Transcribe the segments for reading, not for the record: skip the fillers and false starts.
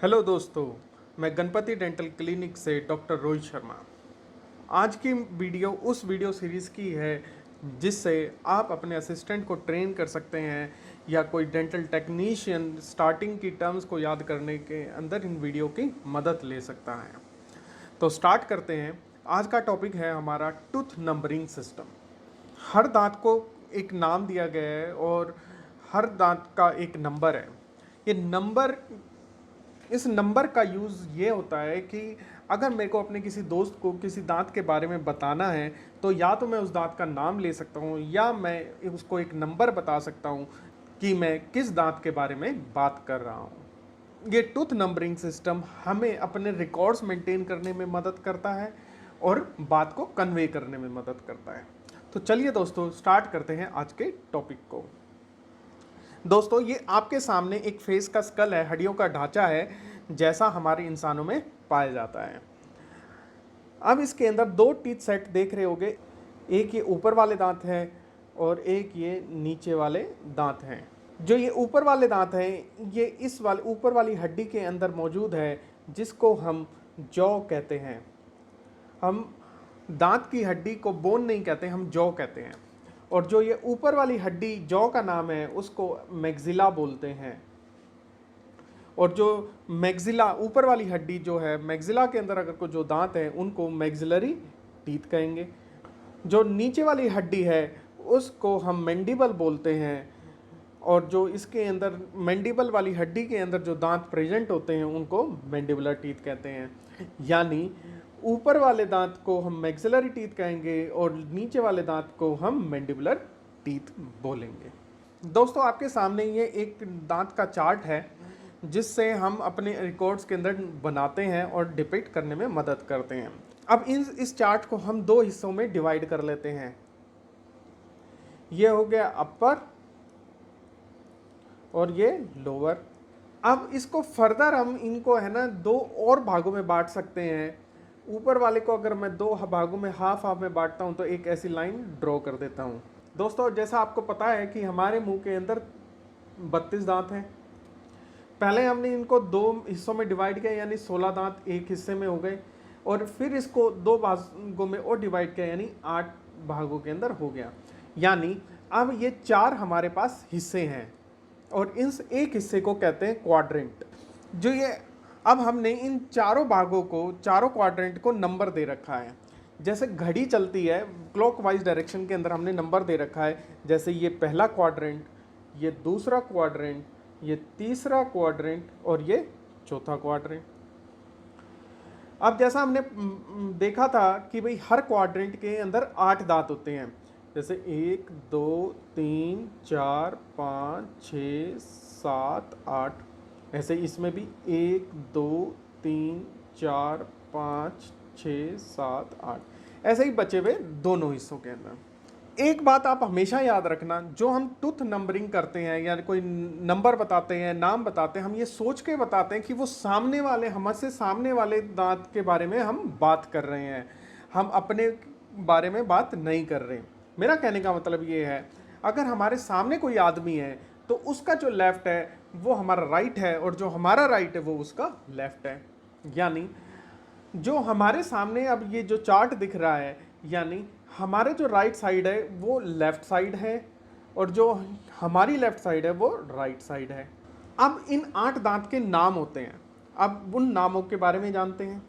Hello दोस्तों, मैं Ganpati dental clinic से डॉक्टर रोहित शर्मा। आज की वीडियो उस वीडियो सीरीज़ की है जिससे आप अपने असिस्टेंट को ट्रेन कर सकते हैं या कोई डेंटल टेक्नीशियन स्टार्टिंग की टर्म्स को याद करने के अंदर इन वीडियो की मदद ले सकता है। तो स्टार्ट करते हैं। आज का टॉपिक है हमारा टूथ नंबरिंग सिस्टम। हर दांत को एक नाम दिया गया है और हर दांत का एक नंबर है। ये नंबर इस नंबर का यूज़ ये होता है कि अगर मेरे को अपने किसी दोस्त को किसी दांत के बारे में बताना है तो या तो मैं उस दांत का नाम ले सकता हूँ या मैं उसको एक नंबर बता सकता हूँ कि मैं किस दांत के बारे में बात कर रहा हूँ। ये टूथ नंबरिंग सिस्टम हमें अपने रिकॉर्ड्स मेंटेन करने में मदद करता है और बात को कन्वे करने में मदद करता है। तो चलिए दोस्तों, स्टार्ट करते हैं आज के टॉपिक को। दोस्तों, ये आपके सामने एक फेस का स्कल है, हड्डियों का ढांचा है जैसा हमारे इंसानों में पाया जाता है। अब इसके अंदर दो टीथ सेट देख रहे होंगे, एक ये ऊपर वाले दांत हैं और एक ये नीचे वाले दांत हैं। जो ये ऊपर वाले दांत हैं ये इस वाले ऊपर वाली हड्डी के अंदर मौजूद है जिसको हम जॉ कहते हैं। हम दांत की हड्डी को बोन नहीं कहते, हम जॉ कहते हैं। और जो ये ऊपर वाली हड्डी जॉ का नाम है उसको मैक्सिला बोलते हैं। और जो मैक्सिला ऊपर वाली हड्डी जो है, मैक्सिला के अंदर अगर कोई जो दांत है उनको मैक्सिलरी टीथ कहेंगे। जो नीचे वाली हड्डी है उसको हम मैंडिबल बोलते हैं। और जो इसके अंदर मैंडिबल वाली हड्डी के अंदर जो दांत प्रेजेंट होते हैं उनको मैंडिबुलर टीथ कहते हैं। यानी ऊपर वाले दांत को हम मैक्सिलरी टीथ कहेंगे और नीचे वाले दांत को हम मैंडिबुलर टीथ बोलेंगे। दोस्तों, आपके सामने ये एक दांत का चार्ट है जिससे हम अपने रिकॉर्ड्स के अंदर बनाते हैं और डिपिक्ट करने में मदद करते हैं। अब इस चार्ट को हम दो हिस्सों में डिवाइड कर लेते हैं। ये हो गया अपर और ये लोअर। अब इसको फर्दर हम इनको है ना दो और भागों में बांट सकते हैं। ऊपर वाले को अगर मैं दो भागों में हाफ हाफ में बांटता हूं तो एक ऐसी लाइन ड्रॉ कर देता हूं। दोस्तों, जैसा आपको पता है कि हमारे मुंह के अंदर 32 दांत हैं। पहले हमने इनको दो हिस्सों में डिवाइड किया यानी 16 दांत एक हिस्से में हो गए और फिर इसको दो भागों में और डिवाइड किया यानी 8 भागों के अंदर हो गया। यानी अब ये 4 हमारे पास हिस्से हैं और इस एक हिस्से को कहते हैं क्वाड्रेंट। जो ये अब हमने इन चारों भागों को, चारों क्वाड्रेंट को नंबर दे रखा है। जैसे घड़ी चलती है क्लॉकवाइज डायरेक्शन के अंदर हमने नंबर दे रखा है। जैसे ये पहला क्वाड्रेंट, ये दूसरा क्वाड्रेंट, ये तीसरा क्वाड्रेंट और ये चौथा क्वाड्रेंट। अब जैसा हमने देखा था कि भाई हर क्वाड्रेंट के अंदर 8 दांत होते हैं। जैसे 1 2 3 4 5 6 7 8। ऐसे इसमें भी 1 2 3 4 5 6 7 8 ऐसे ही बचे हुए दोनों हिस्सों के अंदर। एक बात आप हमेशा याद रखना, जो हम टूथ नंबरिंग करते हैं या कोई नंबर बताते हैं, नाम बताते हैं, हम ये सोच के बताते हैं कि वो सामने वाले, हमसे सामने वाले दांत के बारे में हम बात कर रहे हैं, हम अपने बारे में बात नहीं कर रहे। मेरा कहने का मतलब ये है, अगर हमारे सामने कोई आदमी है तो उसका जो लेफ्ट है वो हमारा राइट है और जो हमारा राइट है वो उसका लेफ्ट है। यानी जो हमारे सामने अब ये जो चार्ट दिख रहा है, यानी हमारे जो राइट साइड है वो लेफ्ट साइड है और जो हमारी लेफ्ट साइड है वो राइट साइड है। अब इन 8 दांत के नाम होते हैं। अब उन नामों के बारे में जानते हैं।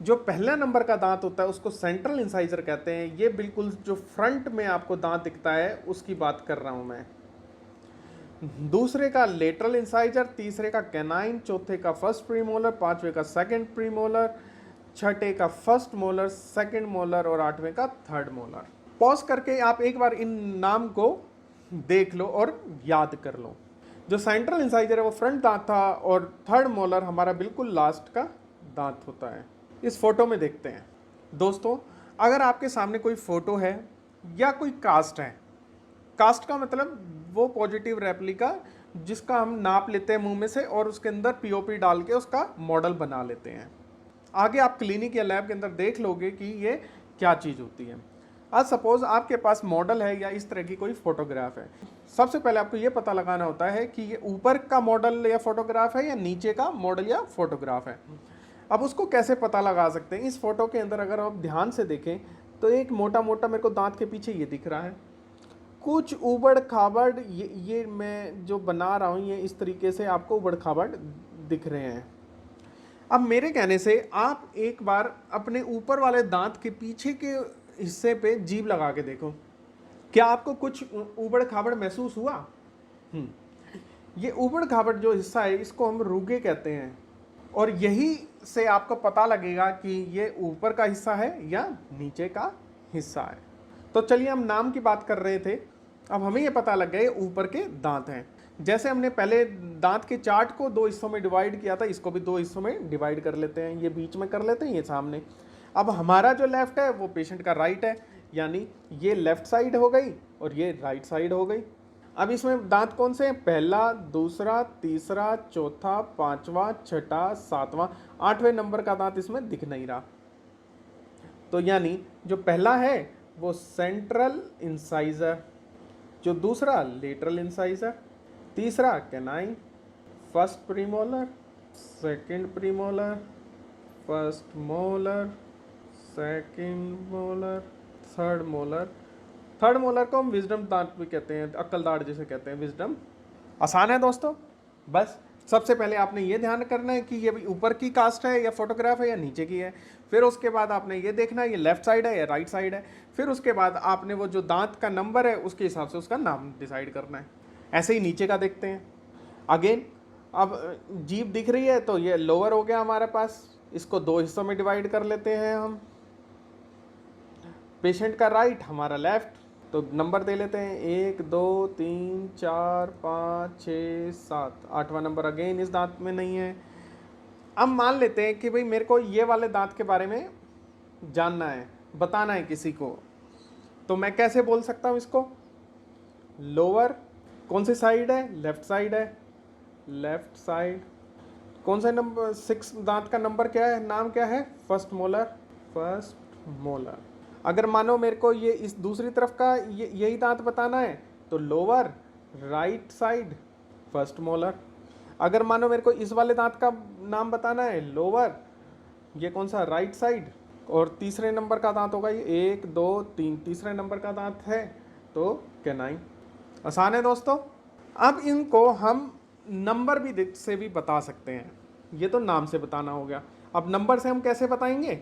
जो पहला नंबर का दांत होता है उसको सेंट्रल इंसाइजर कहते हैं। ये बिल्कुल जो फ्रंट में आपको दांत दिखता है उसकी बात कर रहा हूं मैं। दूसरे का लेटरल इंसाइजर, तीसरे का कैनाइन, चौथे का फर्स्ट प्रीमोलर, पांचवे का सेकंड प्रीमोलर, छठे का फर्स्ट मोलर, सेकंड मोलर और आठवें का थर्ड मोलर। पॉज करके आप एक बार इन नाम को देख लो और याद कर लो। जो सेंट्रल इंसाइजर है वो फ्रंट दांत था और थर्ड मोलर हमारा बिल्कुल लास्ट का दांत होता है। इस फोटो में देखते हैं। दोस्तों, अगर आपके सामने कोई फोटो है या कोई कास्ट है, कास्ट का मतलब वो पॉजिटिव रेप्लिका जिसका हम नाप लेते हैं मुंह में से और उसके अंदर पीओपी डाल के उसका मॉडल बना लेते हैं। आगे आप क्लिनिक या लैब के अंदर देख लोगे कि ये क्या चीज़ होती है। आज सपोज आपके पास मॉडल है या इस तरह की कोई फोटोग्राफ है। सबसे पहले आपको ये पता लगाना होता है कि ये ऊपर का मॉडल या फोटोग्राफ है या नीचे का मॉडल या फोटोग्राफ है। अब उसको कैसे पता लगा सकते हैं? इस फोटो के अंदर अगर आप ध्यान से देखें तो एक मोटा मोटा मेरे को दांत के पीछे ये दिख रहा है, कुछ उबड़ खाबड़ ये मैं जो बना रहा हूँ ये इस तरीके से आपको उबड़ खाबड़ दिख रहे हैं। अब मेरे कहने से आप एक बार अपने ऊपर वाले दांत के पीछे के हिस्से पे जीभ लगा के देखो, क्या आपको कुछ उबड़ खाबड़ महसूस हुआ? ये उबड़ खाबड़ जो हिस्सा है इसको हम रुगे कहते हैं, और यही से आपको पता लगेगा कि ये ऊपर का हिस्सा है या नीचे का हिस्सा है। तो चलिए, हम नाम की बात कर रहे थे, अब हमें ये पता लग गया ये ऊपर के दांत हैं। जैसे हमने पहले दांत के चार्ट को दो हिस्सों में डिवाइड किया था, इसको भी दो हिस्सों में डिवाइड कर लेते हैं। ये बीच में कर लेते हैं, ये सामने। अब हमारा जो लेफ्ट है वो पेशेंट का राइट है, यानी ये लेफ्ट साइड हो गई और ये राइट साइड हो गई। अब इसमें दांत कौन से हैं? पहला, दूसरा, तीसरा, चौथा, पांचवा, छठा, सातवां, आठवें नंबर का दांत इसमें दिख नहीं रहा। तो यानी जो पहला है वो सेंट्रल इंसाइजर, जो दूसरा लेटरल इंसाइजर, तीसरा canine, first premolar, second premolar, first molar, second molar, third molar. Third molar को हम विजडम दांत भी कहते हैं, अक्ल दांत जिसे कहते हैं, विजडम। आसान है दोस्तों। बस सबसे पहले आपने ये ध्यान करना है कि ये ऊपर की कास्ट है या फोटोग्राफ है या नीचे की है। फिर उसके बाद आपने ये देखना है ये लेफ्ट साइड है या राइट साइड है। फिर उसके बाद आपने वो जो दांत का नंबर है उसके हिसाब से उसका नाम डिसाइड करना है। ऐसे ही नीचे का देखते हैं। अगेन, अब जीभ दिख रही है तो ये लोअर हो गया हमारे पास, इसको दो हिस्सों में डिवाइड कर लेते हैं हम। पेशेंट का राइट, हमारा लेफ्ट, तो नंबर दे लेते हैं 1 2 3 4 5 6 7। आठवां नंबर अगेन इस दांत में नहीं है। अब मान लेते हैं कि भाई मेरे को ये वाले दांत के बारे में जानना है, बताना है किसी को, तो मैं कैसे बोल सकता हूँ इसको? लोअर कौन सी साइड है? लेफ्ट साइड है, लेफ्ट साइड। कौन सा नंबर 6 दांत का नंबर क्या है, नाम क्या है? First molar, first molar. अगर मानो मेरे को ये इस दूसरी तरफ का यही दांत बताना है तो lower right side, first molar. अगर मानो मेरे को इस वाले दांत का नाम बताना है, लोअर, ये कौन सा? राइट साइड, और तीसरे नंबर का दांत होगा ये 1 2 3, तीसरे नंबर का दांत है तो कैनाइन। आसान है दोस्तों। अब इनको हम नंबर भी से भी बता सकते हैं। ये तो नाम से बताना हो गया, अब नंबर से हम कैसे बताएंगे?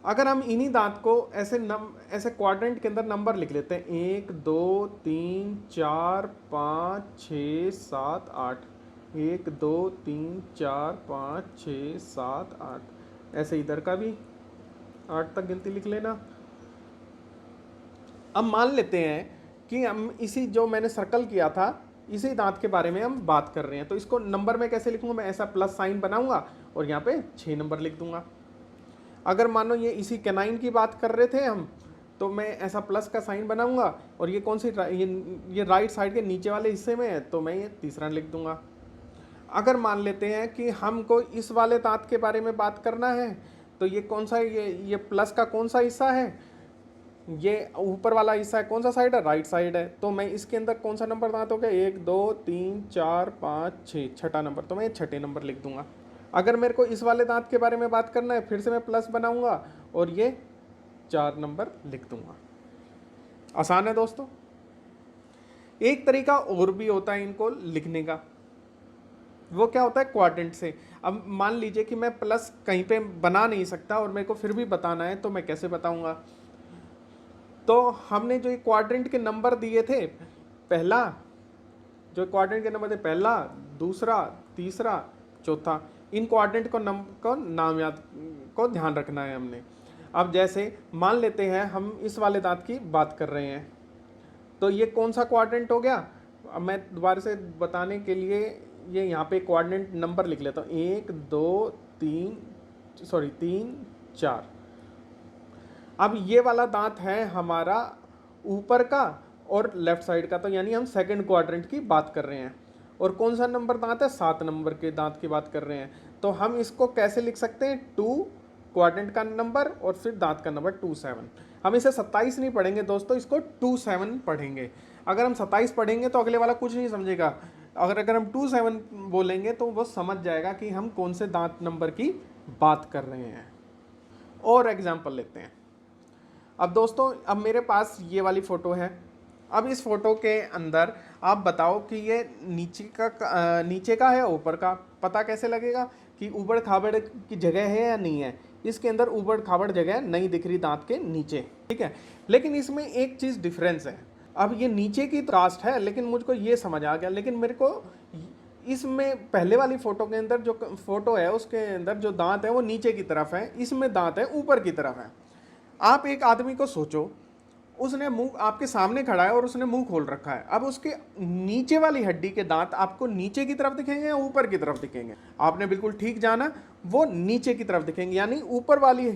अगर हम इन्हीं दांत को ऐसे क्वाड्रेंट के अंदर नंबर लिख लेते हैं 1 2 3 4 5 6 7 8, 1 2 3 4 5 6 7 8। ऐसे इधर का भी 8 तक गिनती लिख लेना। अब मान लेते हैं कि हम इसी जो मैंने सर्कल किया था इसी दांत के बारे में हम बात कर रहे हैं, तो इसको नंबर में कैसे लिखूंगा? मैं ऐसा प्लस साइन बनाऊंगा और यहाँ पे 6 नंबर लिख दूंगा। अगर मानो ये इसी कैनाइन की बात कर रहे थे हम, तो मैं ऐसा प्लस का साइन बनाऊंगा और ये कौन सी ये राइट साइड के नीचे वाले हिस्से में है तो मैं ये तीसरा लिख दूंगा। अगर मान लेते हैं कि हमको इस वाले दांत के बारे में बात करना है तो ये कौन सा, ये प्लस का कौन सा हिस्सा है? ये ऊपर वाला हिस्सा है, कौन सा साइड है? राइट साइड है। तो मैं इसके अंदर कौन सा नंबर दांत हो गया? 1 2 3 4 5 6, छठा नंबर, तो मैं छठे नंबर लिख दूंगा। अगर मेरे को इस वाले दांत के बारे में बात करना है फिर से मैं प्लस बनाऊंगा और ये 4 नंबर लिख दूंगा। आसान है दोस्तों। एक तरीका और भी होता है इनको लिखने का, वो क्या होता है? क्वाड्रेंट से। अब मान लीजिए कि मैं प्लस कहीं पे बना नहीं सकता और मेरे को फिर भी बताना है, तो मैं कैसे बताऊंगा? तो हमने जो क्वाड्रेंट के नंबर दिए थे, पहला जो क्वाड्रेंट के नंबर थे, पहला, दूसरा, तीसरा, चौथा, इन क्वाड्रेंट को नाम याद को ध्यान रखना है हमने। अब जैसे मान लेते हैं हम इस वाले दांत की बात कर रहे हैं, तो ये कौन सा क्वाड्रेंट हो गया? अब मैं दोबारा से बताने के लिए ये यहाँ पे क्वाड्रेंट नंबर लिख लेता हूँ, 1 2 3 4। अब ये वाला दांत है हमारा ऊपर का और लेफ्ट साइड का, तो यानी हम सेकंड क्वाड्रेंट की बात कर रहे हैं। और कौन सा नंबर दांत है? 7 नंबर के दांत की बात कर रहे हैं। तो हम इसको कैसे लिख सकते हैं? 2 क्वाड्रेंट का नंबर और फिर दांत का नंबर 27। हम इसे 27 नहीं पढ़ेंगे दोस्तों, इसको 27 पढ़ेंगे। अगर हम 27 पढ़ेंगे तो अगले वाला कुछ नहीं समझेगा। अगर हम 27 बोलेंगे तो वो समझ जाएगा कि हम कौन से दांत नंबर की बात कर रहे हैं। और एग्जाम्पल लेते हैं। अब दोस्तों, अब मेरे पास ये वाली फ़ोटो है। अब इस फोटो के अंदर आप बताओ कि ये नीचे का है या ऊपर का। पता कैसे लगेगा कि ऊबड़ खाबड़ की जगह है या नहीं है। इसके अंदर ऊबड़ खाबड़ जगह नहीं दिख रही दांत के नीचे, ठीक है। लेकिन इसमें एक चीज़ डिफरेंस है। अब ये नीचे की कास्ट है, लेकिन मुझको ये समझ आ गया, लेकिन मेरे को इसमें पहले वाली फ़ोटो के अंदर जो फ़ोटो है उसके अंदर जो दांत है वो नीचे की तरफ है, इसमें दांत है ऊपर की तरफ है। आप एक आदमी को सोचो, उसने मुंह आपके सामने खड़ा है और उसने मुंह खोल रखा है। अब उसके नीचे वाली हड्डी के दांत आपको नीचे की तरफ दिखेंगे या ऊपर की तरफ दिखेंगे? आपने बिल्कुल ठीक जाना, वो नीचे की तरफ दिखेंगे, यानी ऊपर वाली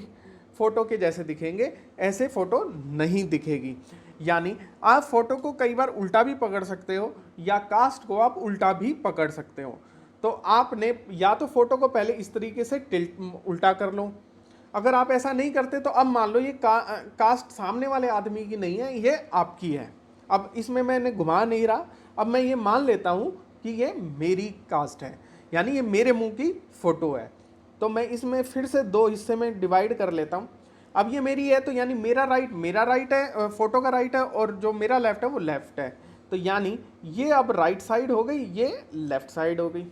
फोटो के जैसे दिखेंगे, ऐसे फोटो नहीं दिखेगी। यानी आप फोटो को कई बार उल्टा भी पकड़ सकते हो या कास्ट को आप उल्टा भी पकड़ सकते हो। तो आपने या तो फोटो को पहले इस तरीके से उल्टा कर लो। अगर आप ऐसा नहीं करते तो अब मान लो ये कास्ट सामने वाले आदमी की नहीं है, ये आपकी है। अब इसमें मैंने घुमा नहीं रहा, अब मैं ये मान लेता हूँ कि ये मेरी कास्ट है, यानी ये मेरे मुंह की फ़ोटो है। तो मैं इसमें फिर से दो हिस्से में डिवाइड कर लेता हूँ। अब ये मेरी है तो यानी मेरा राइट है, फ़ोटो का राइट है, और जो मेरा लेफ़्ट है वो लेफ़्ट है। तो यानी ये अब राइट साइड हो गई, ये लेफ़्ट साइड हो गई।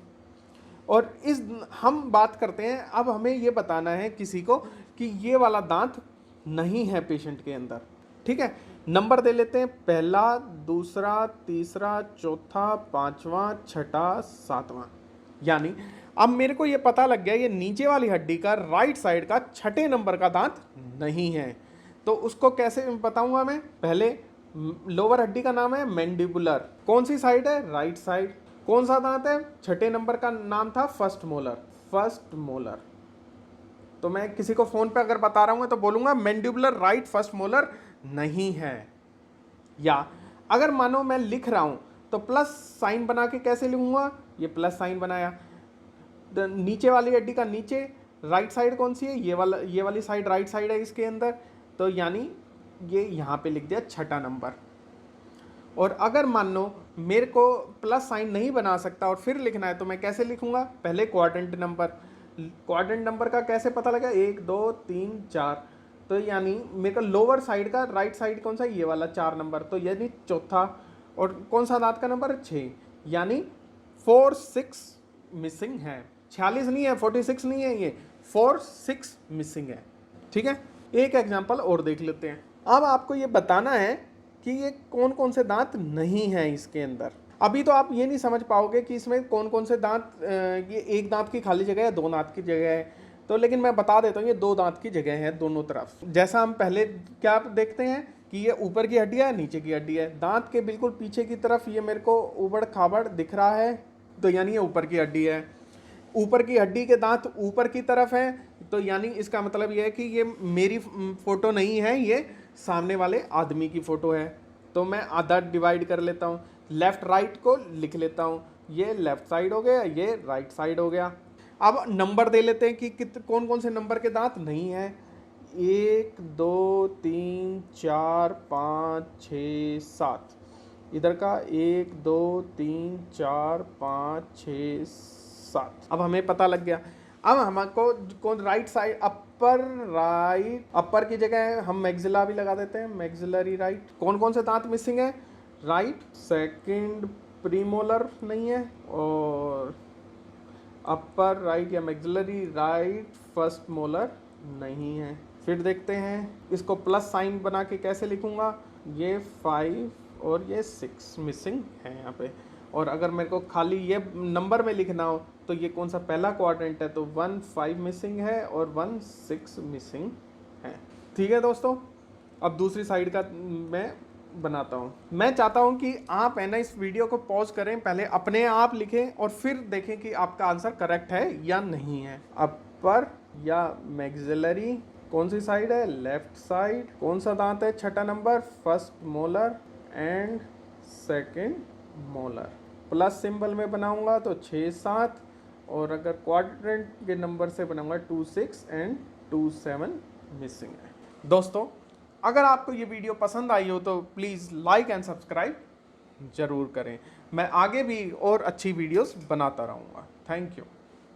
और इस हम बात करते हैं, अब हमें ये बताना है किसी को कि ये वाला दांत नहीं है पेशेंट के अंदर, ठीक है। नंबर दे लेते हैं, पहला, दूसरा, तीसरा, चौथा, पांचवा, छठा, सातवां। यानी अब मेरे को ये पता लग गया ये नीचे वाली हड्डी का राइट साइड का छठे नंबर का दांत नहीं है। तो उसको कैसे बताऊंगा मैं? पहले लोअर हड्डी का नाम है मैंडिबुलर। कौन सी साइड है? Right side. कौन सा दांत है? छठे नंबर का नाम था फर्स्ट मोलर। तो मैं किसी को फोन पे अगर बता रहा हूं तो बोलूंगा मैंडिबुलर राइट फर्स्ट मोलर नहीं है। या अगर मानो मैं लिख रहा हूं तो प्लस साइन बना के कैसे लिखूंगा? ये प्लस साइन बनाया। नीचे वाली हड्डी का नीचे राइट साइड कौन सी है? ये वाली साइड राइट साइड है इसके अंदर, तो यानी ये यहां पे लिख दिया छठा नंबर। और अगर मान लो मेरे को प्लस साइन नहीं बना सकता और फिर लिखना है तो मैं कैसे लिखूंगा? पहले क्वाड्रेंट नंबर का कैसे पता लगा? 1 2 3 4। तो यानी मेरे को लोअर साइड का राइट साइड कौन सा? ये वाला 4 नंबर, तो यानी चौथा। और कौन सा दांत का नंबर? 6, यानी 4 6 मिसिंग है। 46 नहीं है, 46 नहीं है, ये 4 6 मिसिंग है, ठीक है। एक एग्जाम्पल और देख लेते हैं। अब आपको ये बताना है कि ये कौन कौन से दांत नहीं हैं इसके अंदर। अभी तो आप ये नहीं समझ पाओगे कि इसमें कौन कौन से दांत, ये एक दांत की खाली जगह है, दो दांत की जगह है। तो लेकिन मैं बता देता हूँ, ये दो दांत की जगह है दोनों तरफ। जैसा हम पहले क्या देखते हैं कि ये ऊपर की हड्डी है, नीचे की हड्डी है। दांत के बिल्कुल पीछे की तरफ ये मेरे को उबड़ खाबड़ दिख रहा है, तो यानी ये ऊपर की हड्डी है। ऊपर की हड्डी के दांत ऊपर की तरफ है, तो यानी इसका मतलब ये है कि ये मेरी फ़ोटो नहीं है, ये सामने वाले आदमी की फ़ोटो है। तो मैं आधा डिवाइड कर लेता हूँ, लेफ़्ट राइट को लिख लेता हूँ। ये लेफ़्ट साइड हो गया, ये राइट साइड हो गया। अब नंबर दे लेते हैं कि कौन कौन से नंबर के दांत नहीं हैं। 1 2 3 4 5 6 7। इधर का 1 2 3 4 5 6 7। अब हमें पता लग गया। अब हमको कौन राइट साइड, अपर की जगह हम मैक्सिला भी लगा देते हैं, मैक्सिलरी राइट। कौन कौन से दांत मिसिंग है? राइट सेकंड प्रीमोलर नहीं है, और अपर राइट या मैक्सिलरी राइट फर्स्ट मोलर नहीं है। फिर देखते हैं इसको प्लस साइन बना के कैसे लिखूंगा। ये 5 और ये 6 मिसिंग है यहाँ पे। और अगर मेरे को खाली ये नंबर में लिखना हो तो ये कौन सा पहला क्वाड्रेंट है, तो 1 5 मिसिंग है और 1 6 मिसिंग है, ठीक है दोस्तों। अब दूसरी साइड का मैं बनाता हूँ। मैं चाहता हूँ कि आप है ना इस वीडियो को पॉज करें, पहले अपने आप लिखें और फिर देखें कि आपका आंसर करेक्ट है या नहीं है। अपर या मैक्सिलरी कौन सी साइड है? Left side. कौन सा दांत है? छठा number, first molar and second molar. Plus symbol में बनाऊंगा तो 6 7, और अगर क्वाड्रेंट के नंबर से बनाऊंगा 2 6 एंड 27 मिसिंग है। दोस्तों, अगर आपको ये वीडियो पसंद आई हो तो प्लीज़ लाइक एंड सब्सक्राइब ज़रूर करें। मैं आगे भी और अच्छी वीडियोस बनाता रहूँगा। Thank you.